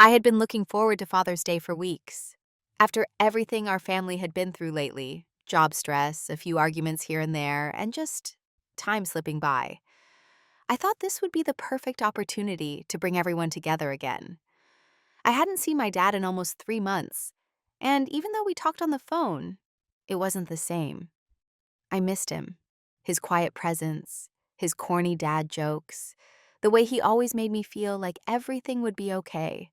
I had been looking forward to Father's Day for weeks. After everything our family had been through lately, job stress, a few arguments here and there, and just time slipping by, I thought this would be the perfect opportunity to bring everyone together again. I hadn't seen my dad in almost 3 months, and even though we talked on the phone, it wasn't the same. I missed him, his quiet presence, his corny dad jokes, the way he always made me feel like everything would be okay,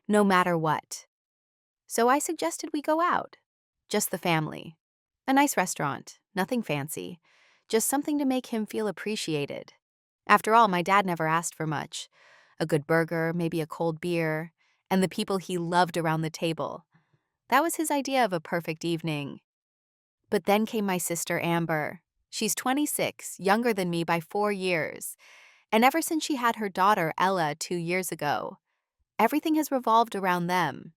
no matter what. So I suggested we go out. Just the family. A nice restaurant, nothing fancy. Just something to make him feel appreciated. After all, my dad never asked for much. A good burger, maybe a cold beer, and the people he loved around the table. That was his idea of a perfect evening. But then came my sister Amber. She's 26, younger than me by 4 years. And ever since she had her daughter Ella 2 years ago, everything has revolved around them.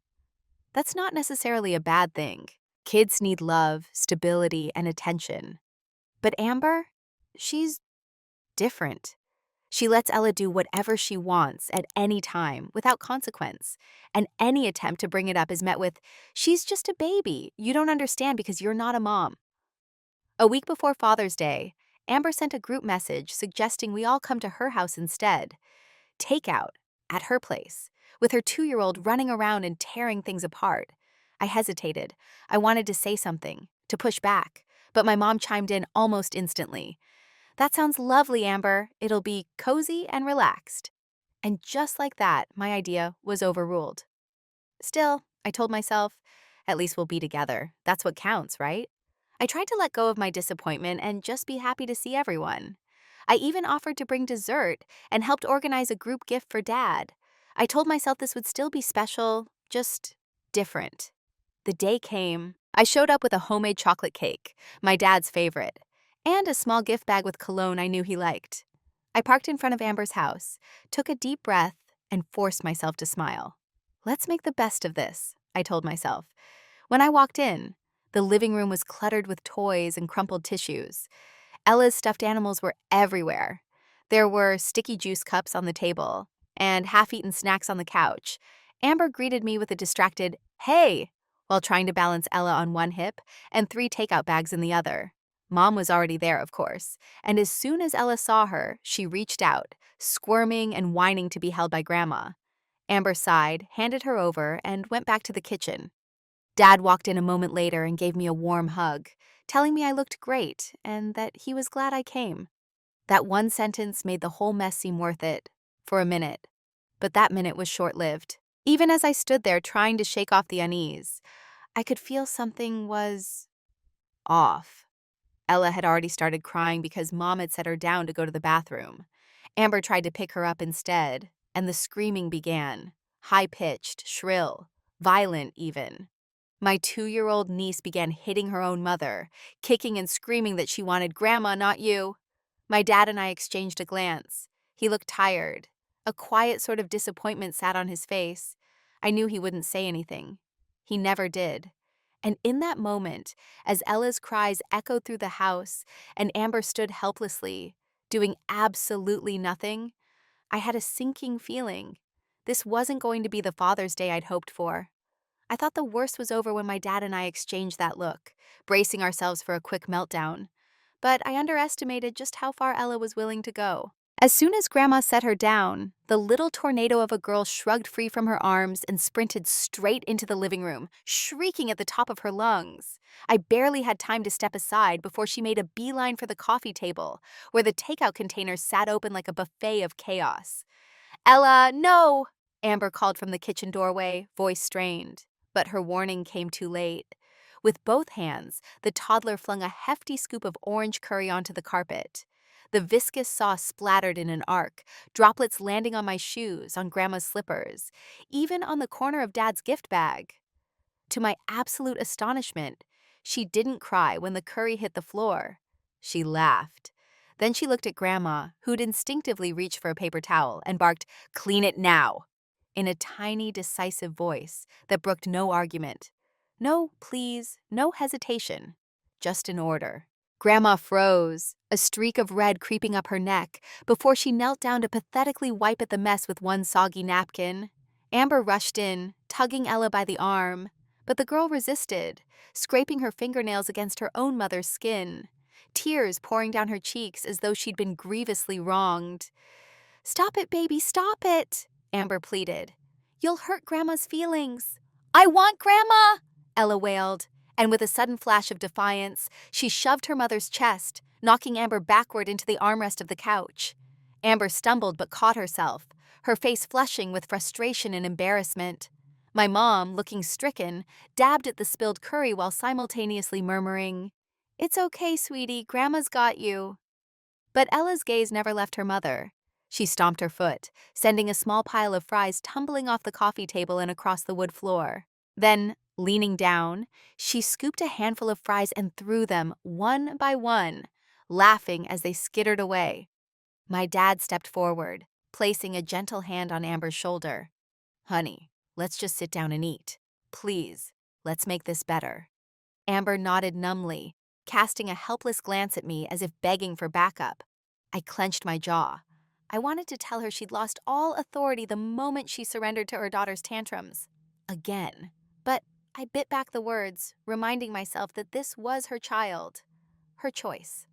That's not necessarily a bad thing. Kids need love, stability, and attention. But Amber, she's different. She lets Ella do whatever she wants at any time without consequence. And any attempt to bring it up is met with, "She's just a baby. You don't understand because you're not a mom." A week before Father's Day, Amber sent a group message suggesting we all come to her house instead. Takeout, at her place, with her 2-year-old running around and tearing things apart. I hesitated. I wanted to say something, to push back, but my mom chimed in almost instantly. "That sounds lovely, Amber. It'll be cozy and relaxed." And just like that, my idea was overruled. Still, I told myself, at least we'll be together. That's what counts, right? I tried to let go of my disappointment and just be happy to see everyone. I even offered to bring dessert and helped organize a group gift for Dad. I told myself this would still be special, just different. The day came. I showed up with a homemade chocolate cake, my dad's favorite, and a small gift bag with cologne I knew he liked. I parked in front of Amber's house, took a deep breath, and forced myself to smile. Let's make the best of this, I told myself. When I walked in, the living room was cluttered with toys and crumpled tissues. Ella's stuffed animals were everywhere. There were sticky juice cups on the table and half-eaten snacks on the couch. Amber greeted me with a distracted, "Hey," while trying to balance Ella on one hip and 3 takeout bags in the other. Mom was already there, of course, and as soon as Ella saw her, she reached out, squirming and whining to be held by Grandma. Amber sighed, handed her over, and went back to the kitchen. Dad walked in a moment later and gave me a warm hug, telling me I looked great and that he was glad I came. That one sentence made the whole mess seem worth it, for a minute. But that minute was short-lived. Even as I stood there trying to shake off the unease, I could feel something was off. Ella had already started crying because Mom had set her down to go to the bathroom. Amber tried to pick her up instead, and the screaming began, high-pitched, shrill, violent even. My 2-year-old niece began hitting her own mother, kicking and screaming that she wanted Grandma, not you. My dad and I exchanged a glance. He looked tired. A quiet sort of disappointment sat on his face. I knew he wouldn't say anything. He never did. And in that moment, as Ella's cries echoed through the house and Amber stood helplessly, doing absolutely nothing, I had a sinking feeling. This wasn't going to be the Father's Day I'd hoped for. I thought the worst was over when my dad and I exchanged that look, bracing ourselves for a quick meltdown. But I underestimated just how far Ella was willing to go. As soon as Grandma set her down, the little tornado of a girl shrugged free from her arms and sprinted straight into the living room, shrieking at the top of her lungs. I barely had time to step aside before she made a beeline for the coffee table, where the takeout containers sat open like a buffet of chaos. "Ella, no!" Amber called from the kitchen doorway, voice strained. But her warning came too late. With both hands, the toddler flung a hefty scoop of orange curry onto the carpet. The viscous sauce splattered in an arc, droplets landing on my shoes, on Grandma's slippers, even on the corner of Dad's gift bag. To my absolute astonishment, she didn't cry when the curry hit the floor. She laughed. Then she looked at Grandma, who'd instinctively reached for a paper towel, and barked, "Clean it now!" in a tiny, decisive voice that brooked no argument. No please, no hesitation, just an order. Grandma froze, a streak of red creeping up her neck, before she knelt down to pathetically wipe at the mess with one soggy napkin. Amber rushed in, tugging Ella by the arm, but the girl resisted, scraping her fingernails against her own mother's skin, tears pouring down her cheeks as though she'd been grievously wronged. "Stop it, baby, stop it," Amber pleaded. "You'll hurt Grandma's feelings." "I want Grandma!" Ella wailed, and with a sudden flash of defiance, she shoved her mother's chest, knocking Amber backward into the armrest of the couch. Amber stumbled but caught herself, her face flushing with frustration and embarrassment. My mom, looking stricken, dabbed at the spilled curry while simultaneously murmuring, "It's okay, sweetie, Grandma's got you." But Ella's gaze never left her mother. She stomped her foot, sending a small pile of fries tumbling off the coffee table and across the wood floor. Then, leaning down, she scooped a handful of fries and threw them one by one, laughing as they skittered away. My dad stepped forward, placing a gentle hand on Amber's shoulder. "Honey, let's just sit down and eat. Please, let's make this better." Amber nodded numbly, casting a helpless glance at me as if begging for backup. I clenched my jaw. I wanted to tell her she'd lost all authority the moment she surrendered to her daughter's tantrums. Again. But I bit back the words, reminding myself that this was her child. Her choice.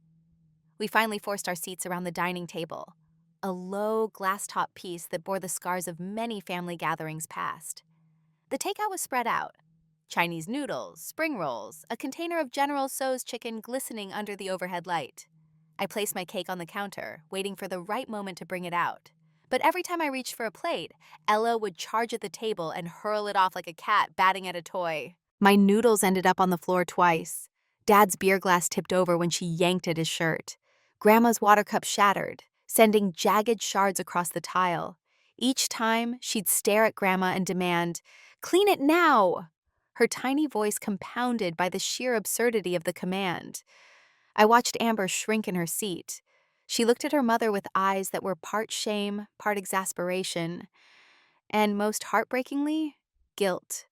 We finally forced our seats around the dining table, a low glass-top piece that bore the scars of many family gatherings past. The takeout was spread out. Chinese noodles, spring rolls, a container of General Tso's chicken glistening under the overhead light. I placed my cake on the counter, waiting for the right moment to bring it out. But every time I reached for a plate, Ella would charge at the table and hurl it off like a cat batting at a toy. My noodles ended up on the floor twice. Dad's beer glass tipped over when she yanked at his shirt. Grandma's water cup shattered, sending jagged shards across the tile. Each time, she'd stare at Grandma and demand, "Clean it now!" Her tiny voice compounded by the sheer absurdity of the command. I watched Amber shrink in her seat. She looked at her mother with eyes that were part shame, part exasperation, and most heartbreakingly, guilt.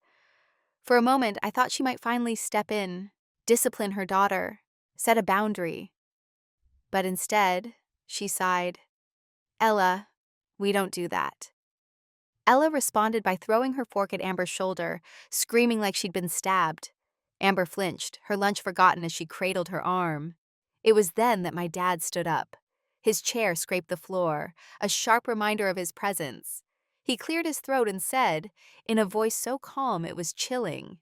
For a moment, I thought she might finally step in, discipline her daughter, set a boundary. But instead, she sighed, "Ella, we don't do that." Ella responded by throwing her fork at Amber's shoulder, screaming like she'd been stabbed. Amber flinched, her lunch forgotten as she cradled her arm. It was then that my dad stood up. His chair scraped the floor, a sharp reminder of his presence. He cleared his throat and said, in a voice so calm it was chilling,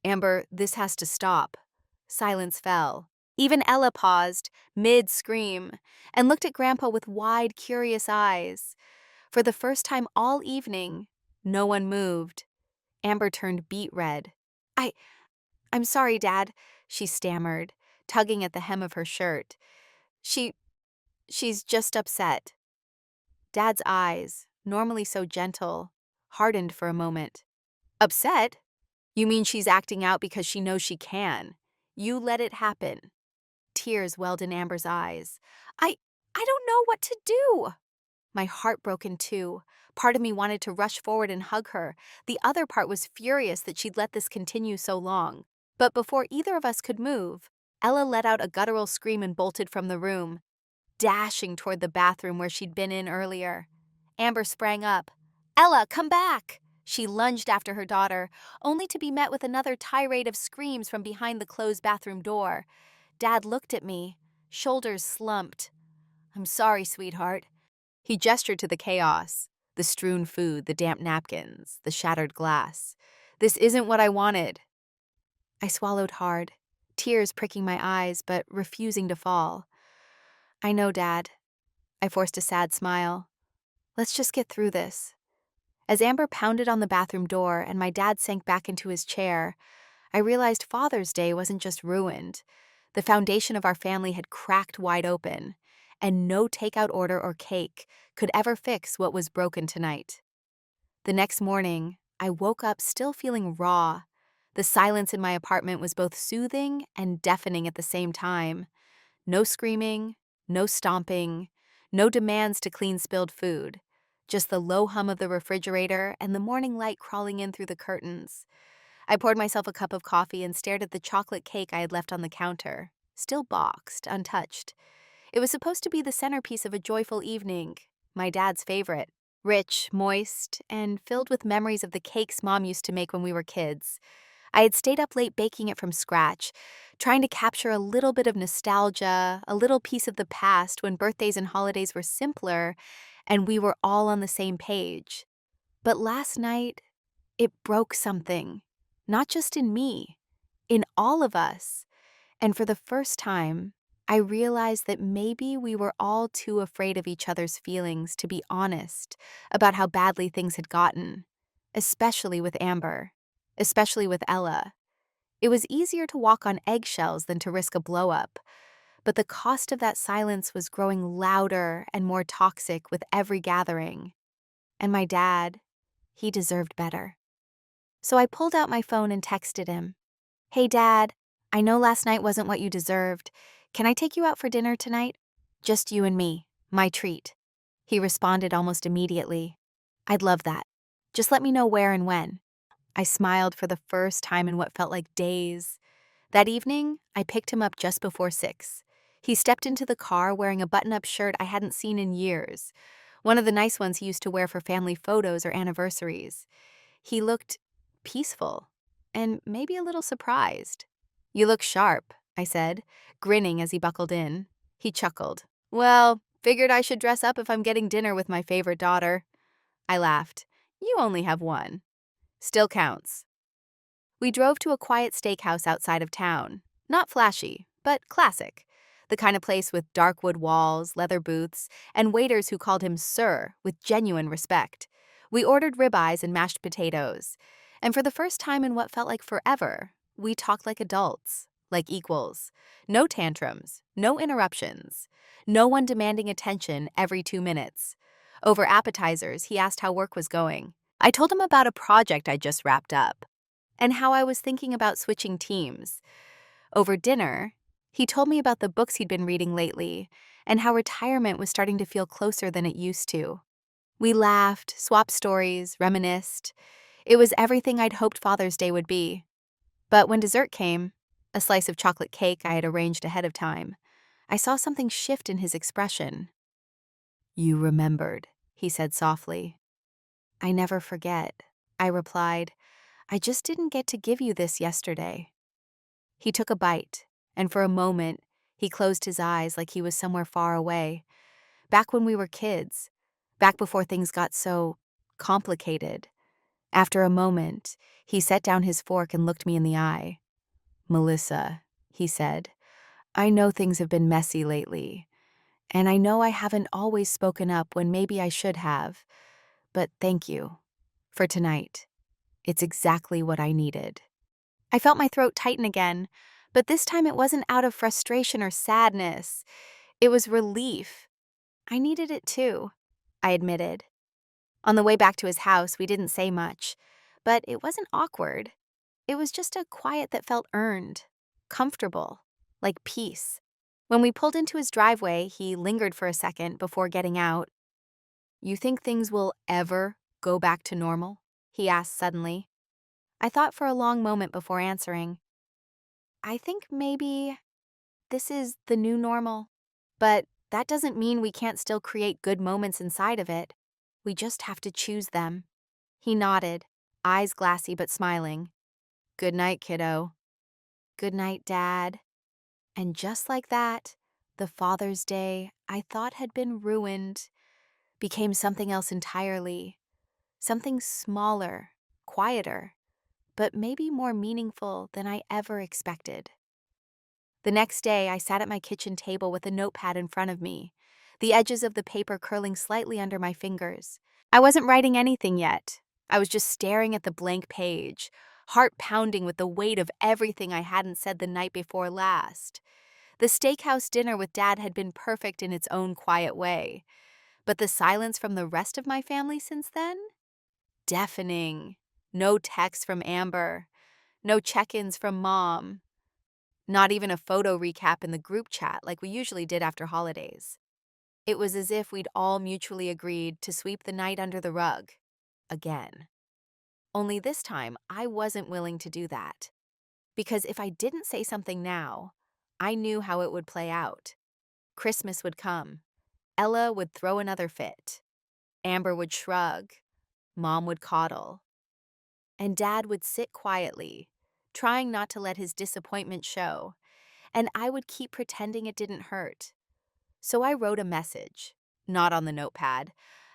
"Amber, this has to stop." Silence fell. Even Ella paused, mid-scream, and looked at Grandpa with wide, curious eyes. For the first time all evening, no one moved. Amber turned beet red. I'm sorry, Dad," she stammered, tugging at the hem of her shirt. She's just upset." Dad's eyes, normally so gentle, hardened for a moment. "Upset? You mean she's acting out because she knows she can. You let it happen." Tears welled in Amber's eyes. I don't know what to do." My heart broke in two. Part of me wanted to rush forward and hug her. The other part was furious that she'd let this continue so long. But before either of us could move, Ella let out a guttural scream and bolted from the room, dashing toward the bathroom where she'd been in earlier. Amber sprang up. "Ella, come back!" She lunged after her daughter, only to be met with another tirade of screams from behind the closed bathroom door. Dad looked at me, shoulders slumped. "I'm sorry, sweetheart." He gestured to the chaos, the strewn food, the damp napkins, the shattered glass. "This isn't what I wanted." I swallowed hard, tears pricking my eyes but refusing to fall. "I know, Dad." I forced a sad smile. "Let's just get through this." As Amber pounded on the bathroom door and my dad sank back into his chair, I realized Father's Day wasn't just ruined. The foundation of our family had cracked wide open, and no takeout order or cake could ever fix what was broken tonight. The next morning, I woke up still feeling raw. The silence in my apartment was both soothing and deafening at the same time. No screaming, no stomping, no demands to clean spilled food. Just the low hum of the refrigerator and the morning light crawling in through the curtains. I poured myself a cup of coffee and stared at the chocolate cake I had left on the counter, still boxed, untouched. It was supposed to be the centerpiece of a joyful evening, my dad's favorite. rich, moist, and filled with memories of the cakes Mom used to make when we were kids. I had stayed up late baking it from scratch, trying to capture a little bit of nostalgia, a little piece of the past when birthdays and holidays were simpler and we were all on the same page. But last night, it broke something, not just in me, in all of us. And for the first time, I realized that maybe we were all too afraid of each other's feelings to be honest about how badly things had gotten, especially with Amber, especially with Ella. It was easier to walk on eggshells than to risk a blow-up, but the cost of that silence was growing louder and more toxic with every gathering. And my dad, he deserved better. So I pulled out my phone and texted him. "Hey, Dad, I know last night wasn't what you deserved. Can I take you out for dinner tonight? Just you and me, my treat." He responded almost immediately. "I'd love that. Just let me know where and when." I smiled for the first time in what felt like days. That evening, I picked him up just before 6. He stepped into the car wearing a button-up shirt I hadn't seen in years, one of the nice ones he used to wear for family photos or anniversaries. He looked peaceful and maybe a little surprised. "You look sharp," I said, grinning as he buckled in. He chuckled. "Well, figured I should dress up if I'm getting dinner with my favorite daughter." I laughed. "You only have one." "Still counts." We drove to a quiet steakhouse outside of town. Not flashy, but classic. The kind of place with dark wood walls, leather booths, and waiters who called him Sir with genuine respect. We ordered ribeyes and mashed potatoes. And for the first time in what felt like forever, we talked like adults, like equals. No tantrums, no interruptions. No one demanding attention every 2 minutes. Over appetizers, he asked how work was going. I told him about a project I just wrapped up and how I was thinking about switching teams. Over dinner, he told me about the books he'd been reading lately and how retirement was starting to feel closer than it used to. We laughed, swapped stories, reminisced. It was everything I'd hoped Father's Day would be. But when dessert came, a slice of chocolate cake I had arranged ahead of time, I saw something shift in his expression. "You remembered," he said softly. "I never forget," I replied. "I just didn't get to give you this yesterday." He took a bite, and for a moment, he closed his eyes like he was somewhere far away. Back when we were kids, back before things got so complicated. After a moment, he set down his fork and looked me in the eye. "Melissa," he said, "I know things have been messy lately, and I know I haven't always spoken up when maybe I should have, but thank you for tonight. It's exactly what I needed." I felt my throat tighten again, but this time it wasn't out of frustration or sadness. It was relief. I needed it too, I admitted. On the way back to his house, we didn't say much, but it wasn't awkward. It was just a quiet that felt earned, comfortable, like peace. When we pulled into his driveway, he lingered for a second before getting out. "You think things will ever go back to normal?" he asked suddenly. I thought for a long moment before answering. "I think maybe this is the new normal, but that doesn't mean we can't still create good moments inside of it. We just have to choose them." He nodded, eyes glassy but smiling. "Good night, kiddo." "Good night, Dad." And just like that, the Father's Day I thought had been ruined became something else entirely. Something smaller, quieter, but maybe more meaningful than I ever expected. The next day, I sat at my kitchen table with a notepad in front of me, the edges of the paper curling slightly under my fingers. I wasn't writing anything yet. I was just staring at the blank page, heart pounding with the weight of everything I hadn't said the night before last. The steakhouse dinner with Dad had been perfect in its own quiet way, but the silence from the rest of my family since then? Deafening. No texts from Amber. No check-ins from Mom. Not even a photo recap in the group chat like we usually did after holidays. It was as if we'd all mutually agreed to sweep the night under the rug. Again. Only this time, I wasn't willing to do that. Because if I didn't say something now, I knew how it would play out. Christmas would come. Ella would throw another fit. Amber would shrug, Mom would coddle, and Dad would sit quietly, trying not to let his disappointment show, and I would keep pretending it didn't hurt. So I wrote a message, not on the notepad.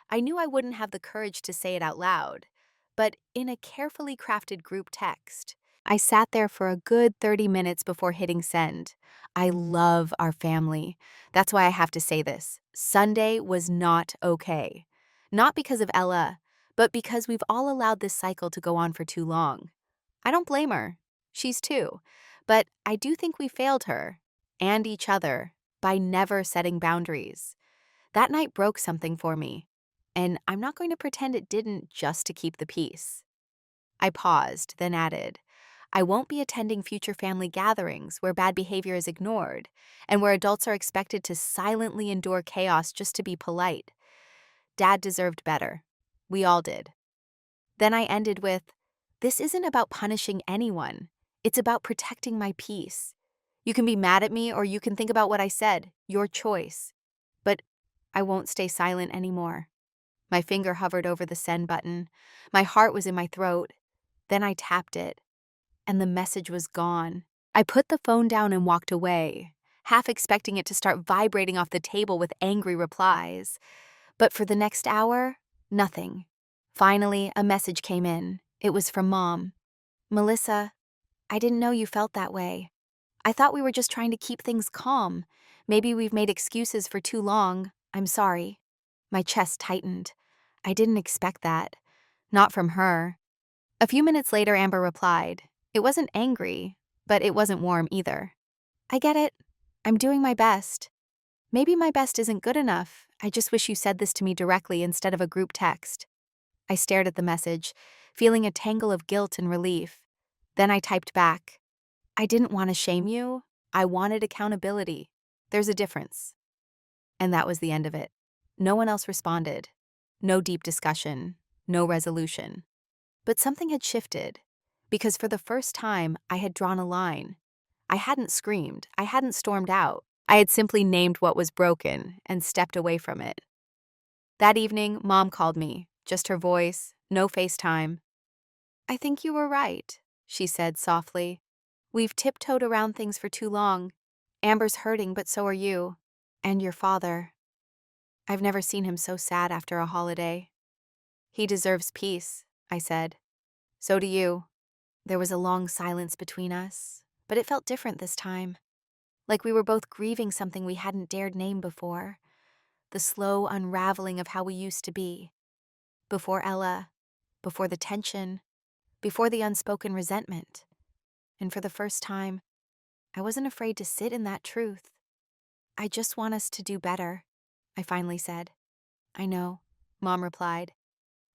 I knew I wouldn't have the courage to say it out loud, but in a carefully crafted group text. I sat there for a good 30 minutes before hitting send. I love our family. That's why I have to say this. Sunday was not okay. Not because of Ella, but because we've all allowed this cycle to go on for too long. I don't blame her. She's two. But I do think we failed her, and each other, by never setting boundaries. That night broke something for me, and I'm not going to pretend it didn't just to keep the peace. I paused, then added, I won't be attending future family gatherings where bad behavior is ignored and where adults are expected to silently endure chaos just to be polite. Dad deserved better. We all did. Then I ended with, this isn't about punishing anyone. It's about protecting my peace. You can be mad at me or you can think about what I said, your choice. But I won't stay silent anymore. My finger hovered over the send button. My heart was in my throat. Then I tapped it, and the message was gone. I put the phone down and walked away, half expecting it to start vibrating off the table with angry replies. But for the next hour, nothing. Finally, a message came in. It was from Mom. Melissa, I didn't know you felt that way. I thought we were just trying to keep things calm. Maybe we've made excuses for too long. I'm sorry. My chest tightened. I didn't expect that. Not from her. A few minutes later, Amber replied. It wasn't angry, but it wasn't warm either. I get it. I'm doing my best. Maybe my best isn't good enough. I just wish you said this to me directly instead of a group text. I stared at the message, feeling a tangle of guilt and relief. Then I typed back. I didn't want to shame you. I wanted accountability. There's a difference. And that was the end of it. No one else responded. No deep discussion. No resolution. But something had shifted, because for the first time, I had drawn a line. I hadn't screamed. I hadn't stormed out. I had simply named what was broken and stepped away from it. That evening, Mom called me, just her voice, no FaceTime. I think you were right, she said softly. We've tiptoed around things for too long. Amber's hurting, but so are you. And your father. I've never seen him so sad after a holiday. He deserves peace, I said. So do you. There was a long silence between us, but it felt different this time. Like we were both grieving something we hadn't dared name before. The slow unraveling of how we used to be. Before Ella, before the tension, before the unspoken resentment. And for the first time, I wasn't afraid to sit in that truth. I just want us to do better, I finally said. I know, Mom replied.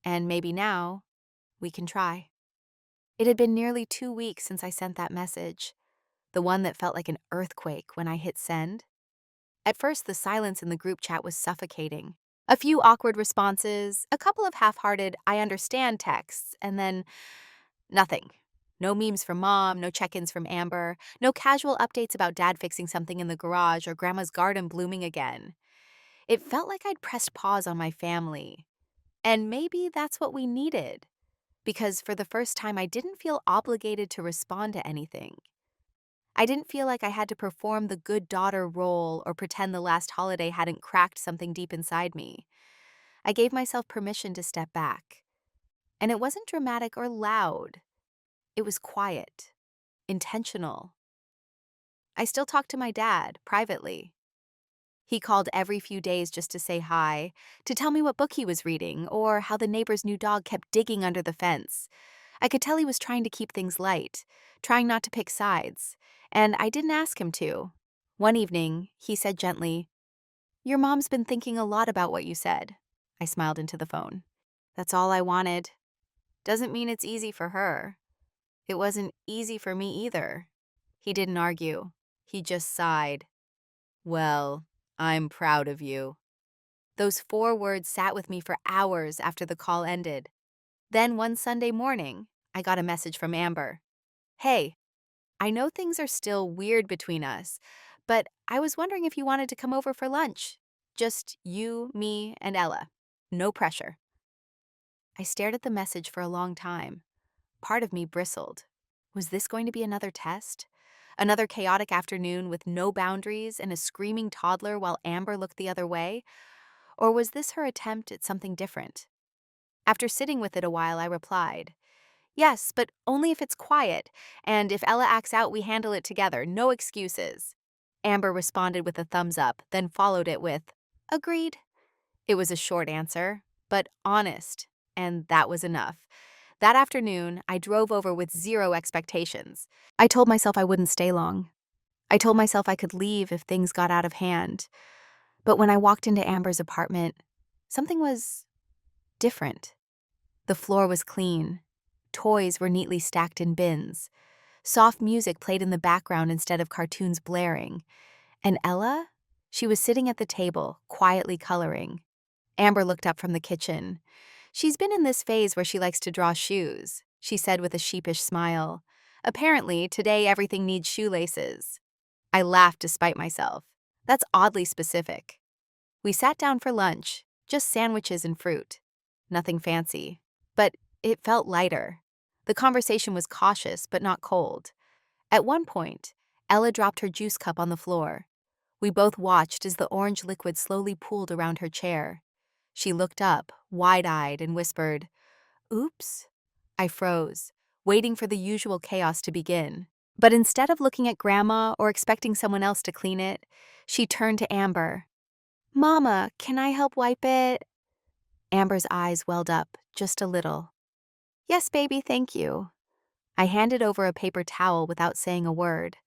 And maybe now, we can try. It had been nearly 2 weeks since I sent that message, the one that felt like an earthquake when I hit send. At first, the silence in the group chat was suffocating. A few awkward responses, a couple of half-hearted I understand texts, and then nothing. No memes from Mom, no check-ins from Amber, no casual updates about Dad fixing something in the garage or Grandma's garden blooming again. It felt like I'd pressed pause on my family. And maybe that's what we needed, because for the first time I didn't feel obligated to respond to anything. I didn't feel like I had to perform the good daughter role or pretend the last holiday hadn't cracked something deep inside me. I gave myself permission to step back. And it wasn't dramatic or loud. It was quiet, intentional. I still talked to my dad, privately. He called every few days just to say hi, to tell me what book he was reading, or how the neighbor's new dog kept digging under the fence. I could tell he was trying to keep things light, trying not to pick sides, and I didn't ask him to. One evening, he said gently, Your mom's been thinking a lot about what you said. I smiled into the phone. That's all I wanted. Doesn't mean it's easy for her. It wasn't easy for me either. He didn't argue. He just sighed. Well, I'm proud of you. Those 4 words sat with me for hours after the call ended. Then one Sunday morning, I got a message from Amber. Hey, I know things are still weird between us, but I was wondering if you wanted to come over for lunch. Just you, me, and Ella. No pressure. I stared at the message for a long time. Part of me bristled. Was this going to be another test? Another chaotic afternoon with no boundaries and a screaming toddler while Amber looked the other way? Or was this her attempt at something different? After sitting with it a while, I replied, "Yes, but only if it's quiet, and if Ella acts out, we handle it together, no excuses." Amber responded with a thumbs up, then followed it with, "Agreed." It was a short answer, but honest, and that was enough. That afternoon, I drove over with zero expectations. I told myself I wouldn't stay long. I told myself I could leave if things got out of hand. But when I walked into Amber's apartment, something was different. The floor was clean. Toys were neatly stacked in bins. Soft music played in the background instead of cartoons blaring. And Ella? She was sitting at the table, quietly coloring. Amber looked up from the kitchen. "She's been in this phase where she likes to draw shoes," she said with a sheepish smile. "Apparently, today everything needs shoelaces." I laughed despite myself. That's oddly specific. We sat down for lunch, just sandwiches and fruit. Nothing fancy. But it felt lighter. The conversation was cautious, but not cold. At one point, Ella dropped her juice cup on the floor. We both watched as the orange liquid slowly pooled around her chair. She looked up, wide-eyed, and whispered, "Oops." I froze, waiting for the usual chaos to begin. But instead of looking at Grandma or expecting someone else to clean it, she turned to Amber. "Mama, can I help wipe it?" Amber's eyes welled up, just a little. "Yes, baby, thank you." I handed over a paper towel without saying a word.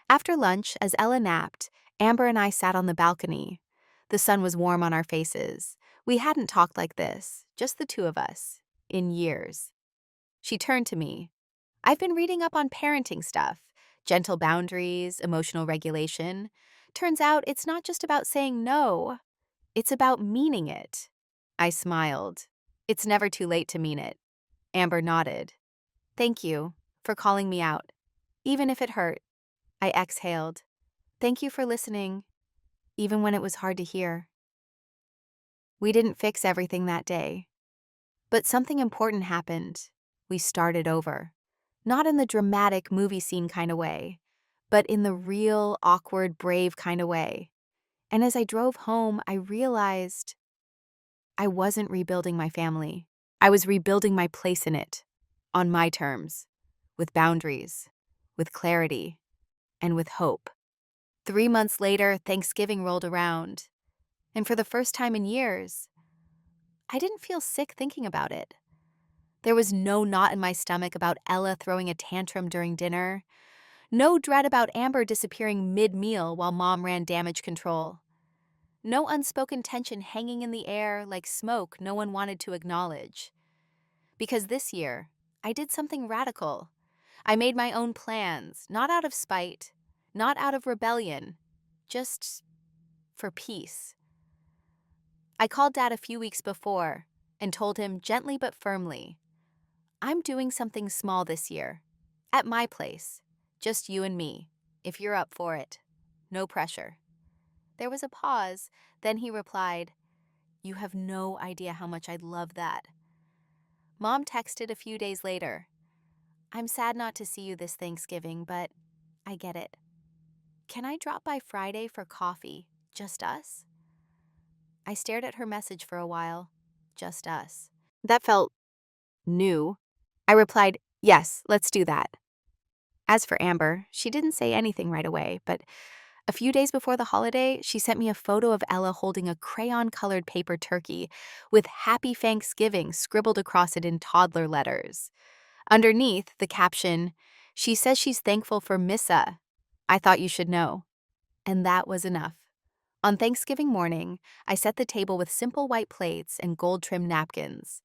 After lunch, as Ella napped, Amber and I sat on the balcony. The sun was warm on our faces. We hadn't talked like this, just the two of us, in years. She turned to me. "I've been reading up on parenting stuff, gentle boundaries, emotional regulation. Turns out it's not just about saying no, it's about meaning it." I smiled. "It's never too late to mean it." Amber nodded. "Thank you for calling me out, even if it hurt." I exhaled. "Thank you for listening, even when it was hard to hear." We didn't fix everything that day, but something important happened. We started over. Not in the dramatic movie scene kind of way, but in the real, awkward, brave kind of way. And as I drove home, I realized I wasn't rebuilding my family. I was rebuilding my place in it, on my terms, with boundaries, with clarity, and with hope. 3 months later, Thanksgiving rolled around, and for the first time in years, I didn't feel sick thinking about it. There was no knot in my stomach about Ella throwing a tantrum during dinner, no dread about Amber disappearing mid-meal while Mom ran damage control, no unspoken tension hanging in the air like smoke no one wanted to acknowledge. Because this year, I did something radical. I made my own plans, not out of spite, not out of rebellion, just for peace. I called Dad a few weeks before and told him gently but firmly, "I'm doing something small this year, at my place, just you and me, if you're up for it. No pressure." There was a pause, then he replied, "You have no idea how much I'd love that." Mom texted a few days later, "I'm sad not to see you this Thanksgiving, but I get it. Can I drop by Friday for coffee, just us?" I stared at her message for a while, just us. That felt new. I replied, "Yes, let's do that." As for Amber, she didn't say anything right away, but a few days before the holiday, she sent me a photo of Ella holding a crayon-colored paper turkey with "Happy Thanksgiving" scribbled across it in toddler letters. Underneath, the caption, "She says she's thankful for Missa. I thought you should know." And that was enough. On Thanksgiving morning, I set the table with simple white plates and gold-trimmed napkins,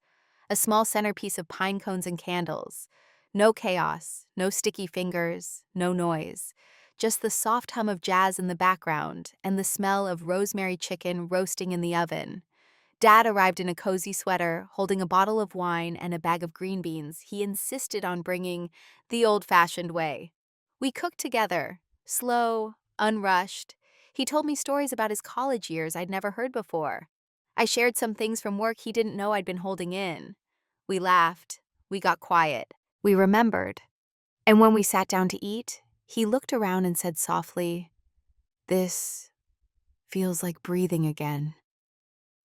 a small centerpiece of pine cones and candles. No chaos, no sticky fingers, no noise. Just the soft hum of jazz in the background and the smell of rosemary chicken roasting in the oven. Dad arrived in a cozy sweater, holding a bottle of wine and a bag of green beans he insisted on bringing the old-fashioned way. We cooked together, slow, unrushed. He told me stories about his college years I'd never heard before. I shared some things from work he didn't know I'd been holding in. We laughed. We got quiet. We remembered. And when we sat down to eat, he looked around and said softly, "This feels like breathing again."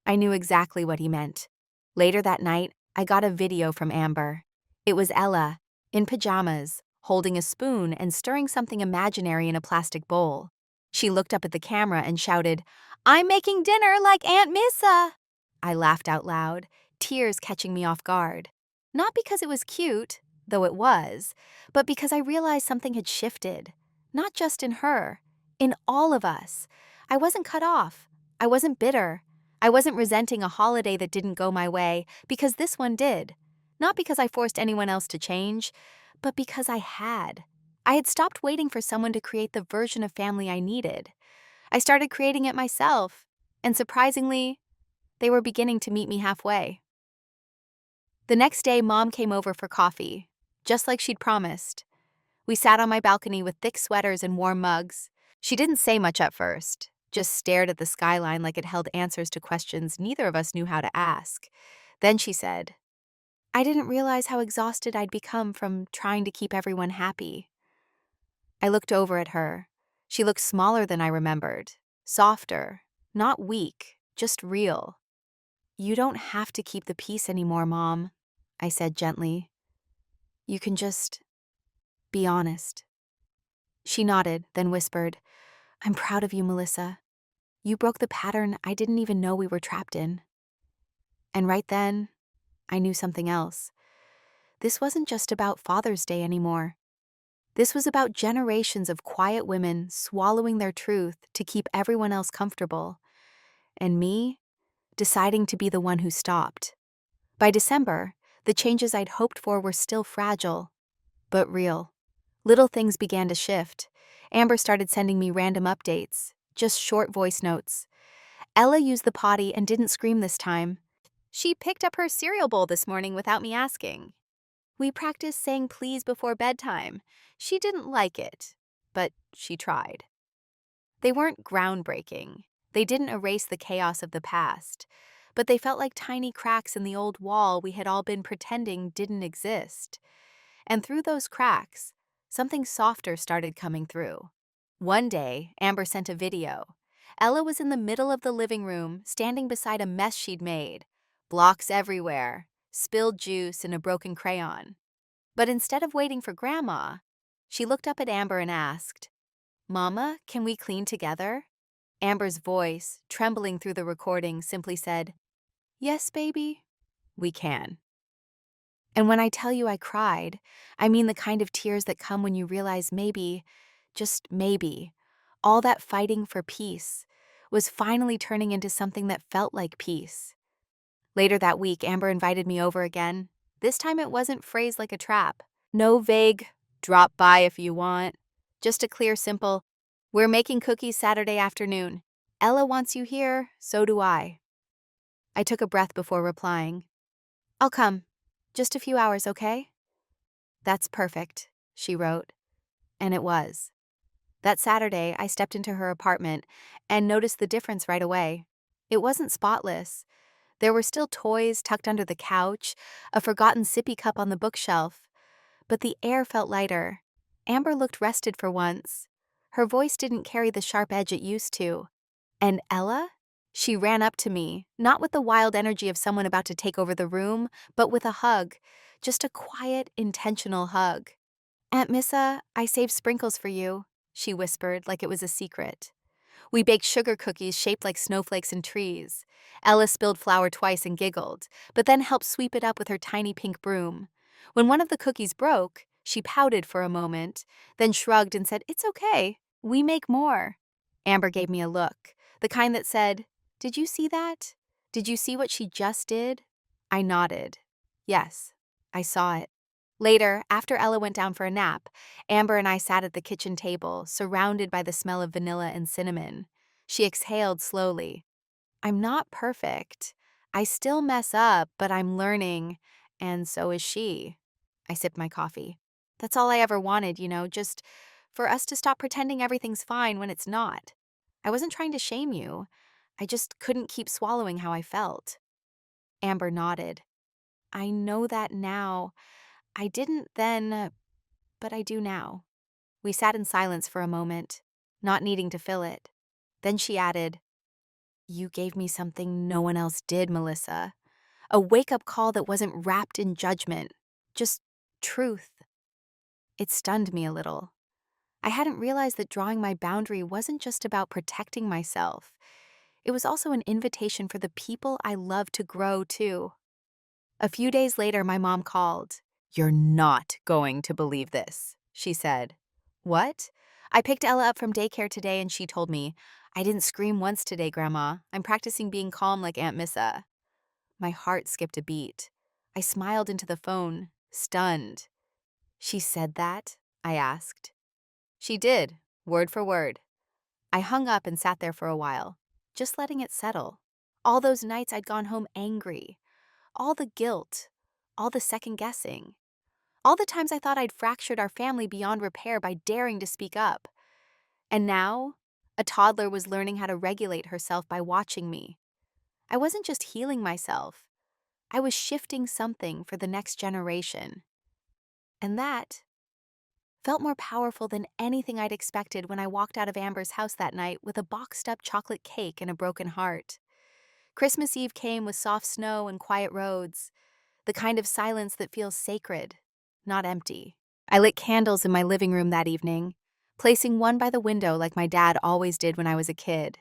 I knew exactly what he meant. Later that night, I got a video from Amber. It was Ella, in pajamas, holding a spoon and stirring something imaginary in a plastic bowl. She looked up at the camera and shouted, "I'm making dinner like Aunt Missa!" I laughed out loud, tears catching me off guard. Not because it was cute, though it was, but because I realized something had shifted. Not just in her, in all of us. I wasn't cut off. I wasn't bitter. I wasn't resenting a holiday that didn't go my way, because this one did. Not because I forced anyone else to change, but because I had. I had stopped waiting for someone to create the version of family I needed. I started creating it myself, and surprisingly, they were beginning to meet me halfway. The next day, Mom came over for coffee, just like she'd promised. We sat on my balcony with thick sweaters and warm mugs. She didn't say much at first, just stared at the skyline like it held answers to questions neither of us knew how to ask. Then she said, "I didn't realize how exhausted I'd become from trying to keep everyone happy." I looked over at her. She looked smaller than I remembered, softer, not weak, just real. "You don't have to keep the peace anymore, Mom," I said gently. "You can just be honest." She nodded, then whispered, "I'm proud of you, Melissa. You broke the pattern I didn't even know we were trapped in." And right then, I knew something else. This wasn't just about Father's Day anymore. This was about generations of quiet women swallowing their truth to keep everyone else comfortable, and me deciding to be the one who stopped. By December, the changes I'd hoped for were still fragile, but real. Little things began to shift. Amber started sending me random updates, just short voice notes. Ella used the potty and didn't scream this time. She picked up her cereal bowl this morning without me asking. We practiced saying please before bedtime. She didn't like it, but she tried. They weren't groundbreaking. They didn't erase the chaos of the past, but they felt like tiny cracks in the old wall we had all been pretending didn't exist. And through those cracks, something softer started coming through. One day, Amber sent a video. Ella was in the middle of the living room, standing beside a mess she'd made. Blocks everywhere, spilled juice, and a broken crayon. But instead of waiting for Grandma, she looked up at Amber and asked, "Mama, can we clean together?" Amber's voice, trembling through the recording, simply said, "Yes, baby, we can." And when I tell you I cried, I mean the kind of tears that come when you realize maybe, just maybe, all that fighting for peace was finally turning into something that felt like peace. Later that week, Amber invited me over again. This time it wasn't phrased like a trap. No vague, "drop by if you want." Just a clear, simple, "We're making cookies Saturday afternoon. Ella wants you here, so do I." I took a breath before replying. "I'll come. Just a few hours, okay?" "That's perfect," she wrote. And it was. That Saturday, I stepped into her apartment and noticed the difference right away. It wasn't spotless. There were still toys tucked under the couch, a forgotten sippy cup on the bookshelf. But the air felt lighter. Amber looked rested for once. Her voice didn't carry the sharp edge it used to. And Ella? She ran up to me, not with the wild energy of someone about to take over the room, but with a hug. Just a quiet, intentional hug. "Aunt Missa, I saved sprinkles for you," she whispered like it was a secret. We baked sugar cookies shaped like snowflakes and trees. Ella spilled flour twice and giggled, but then helped sweep it up with her tiny pink broom. When one of the cookies broke, she pouted for a moment, then shrugged and said, "It's okay. We make more." Amber gave me a look, the kind that said, "Did you see that? Did you see what she just did?" I nodded. Yes, I saw it. Later, after Ella went down for a nap, Amber and I sat at the kitchen table, surrounded by the smell of vanilla and cinnamon. She exhaled slowly. "I'm not perfect. I still mess up, but I'm learning, and so is she." I sipped my coffee. That's all I ever wanted, just for us to stop pretending everything's fine when it's not. I wasn't trying to shame you. I just couldn't keep swallowing how I felt. Amber nodded. I know that now. I didn't then, but I do now. We sat in silence for a moment, not needing to fill it. Then she added, You gave me something no one else did, Melissa. A wake-up call that wasn't wrapped in judgment, just truth. It stunned me a little. I hadn't realized that drawing my boundary wasn't just about protecting myself. It was also an invitation for the people I love to grow, too. A few days later, my mom called. You're not going to believe this, she said. What? I picked Ella up from daycare today and she told me, I didn't scream once today, Grandma. I'm practicing being calm like Aunt Missa. My heart skipped a beat. I smiled into the phone, stunned. She said that? I asked. She did, word for word. I hung up and sat there for a while, just letting it settle. All those nights I'd gone home angry. All the guilt. All the second guessing. All the times I thought I'd fractured our family beyond repair by daring to speak up. And now, a toddler was learning how to regulate herself by watching me. I wasn't just healing myself. I was shifting something for the next generation. And that felt more powerful than anything I'd expected when I walked out of Amber's house that night with a boxed-up chocolate cake and a broken heart. Christmas Eve came with soft snow and quiet roads, the kind of silence that feels sacred, not empty. I lit candles in my living room that evening, placing one by the window like my dad always did when I was a kid.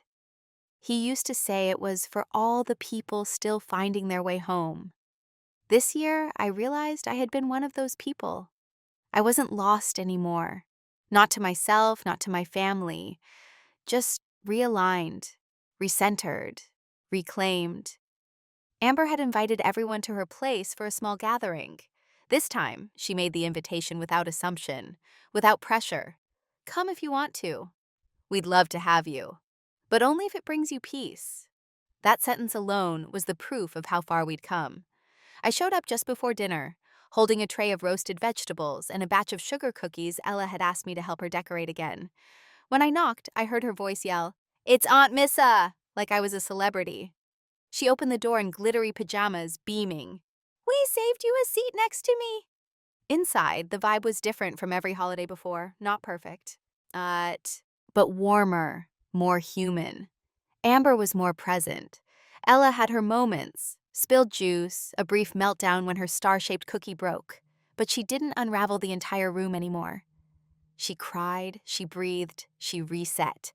He used to say it was for all the people still finding their way home. This year, I realized I had been one of those people. I wasn't lost anymore. Not to myself, not to my family. Just realigned, recentered, reclaimed. Amber had invited everyone to her place for a small gathering. This time, she made the invitation without assumption, without pressure. Come if you want to. We'd love to have you. But only if it brings you peace. That sentence alone was the proof of how far we'd come. I showed up just before dinner, holding a tray of roasted vegetables and a batch of sugar cookies Ella had asked me to help her decorate again. When I knocked, I heard her voice yell, It's Aunt Missa! Like I was a celebrity. She opened the door in glittery pajamas, beaming. We saved you a seat next to me. Inside, the vibe was different from every holiday before, not perfect. But warmer, more human. Amber was more present. Ella had her moments, spilled juice, a brief meltdown when her star-shaped cookie broke. But she didn't unravel the entire room anymore. She cried, she breathed, she reset.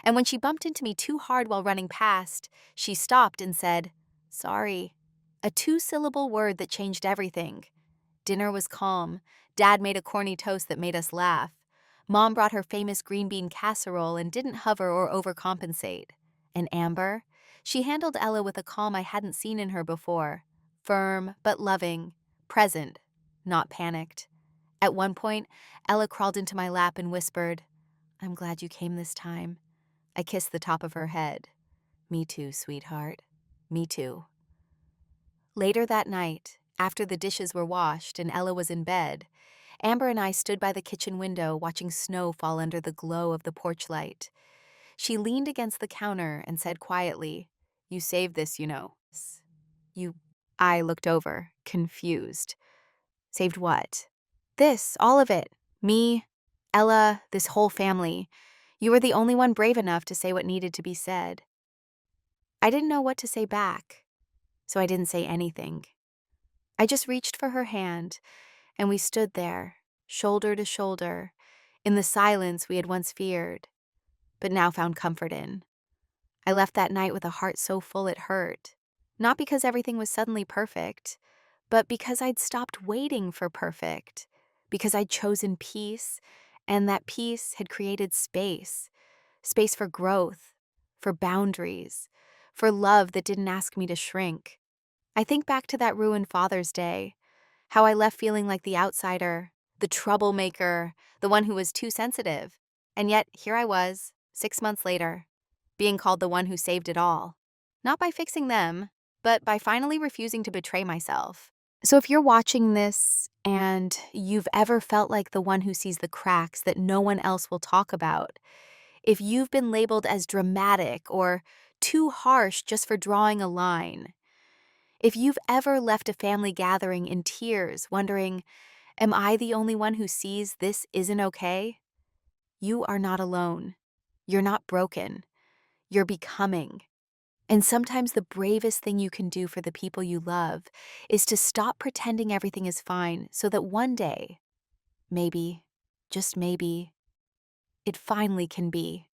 And when she bumped into me too hard while running past, she stopped and said, Sorry. A two-syllable word that changed everything. Dinner was calm. Dad made a corny toast that made us laugh. Mom brought her famous green bean casserole and didn't hover or overcompensate. And Amber? She handled Ella with a calm I hadn't seen in her before. Firm, but loving. Present, not panicked. At one point, Ella crawled into my lap and whispered, I'm glad you came this time. I kissed the top of her head. Me too, sweetheart. Me too. Later that night, after the dishes were washed and Ella was in bed, Amber and I stood by the kitchen window watching snow fall under the glow of the porch light. She leaned against the counter and said quietly, You saved this, you know. You. I looked over, confused. Saved what? This, all of it. Me, Ella, this whole family. You were the only one brave enough to say what needed to be said. I didn't know what to say back, so I didn't say anything. I just reached for her hand, and we stood there, shoulder to shoulder, in the silence we had once feared, but now found comfort in. I left that night with a heart so full it hurt, not because everything was suddenly perfect, but because I'd stopped waiting for perfect, because I'd chosen peace, and that peace had created space for growth, for boundaries, for love that didn't ask me to shrink. I think back to that ruined Father's Day, how I left feeling like the outsider, the troublemaker, the one who was too sensitive. And yet, here I was, 6 months later, being called the one who saved it all. Not by fixing them, but by finally refusing to betray myself. So if you're watching this and you've ever felt like the one who sees the cracks that no one else will talk about, if you've been labeled as dramatic or too harsh just for drawing a line. If you've ever left a family gathering in tears, wondering, am I the only one who sees this isn't okay? You are not alone. You're not broken. You're becoming. And sometimes the bravest thing you can do for the people you love is to stop pretending everything is fine so that one day, maybe, just maybe, it finally can be.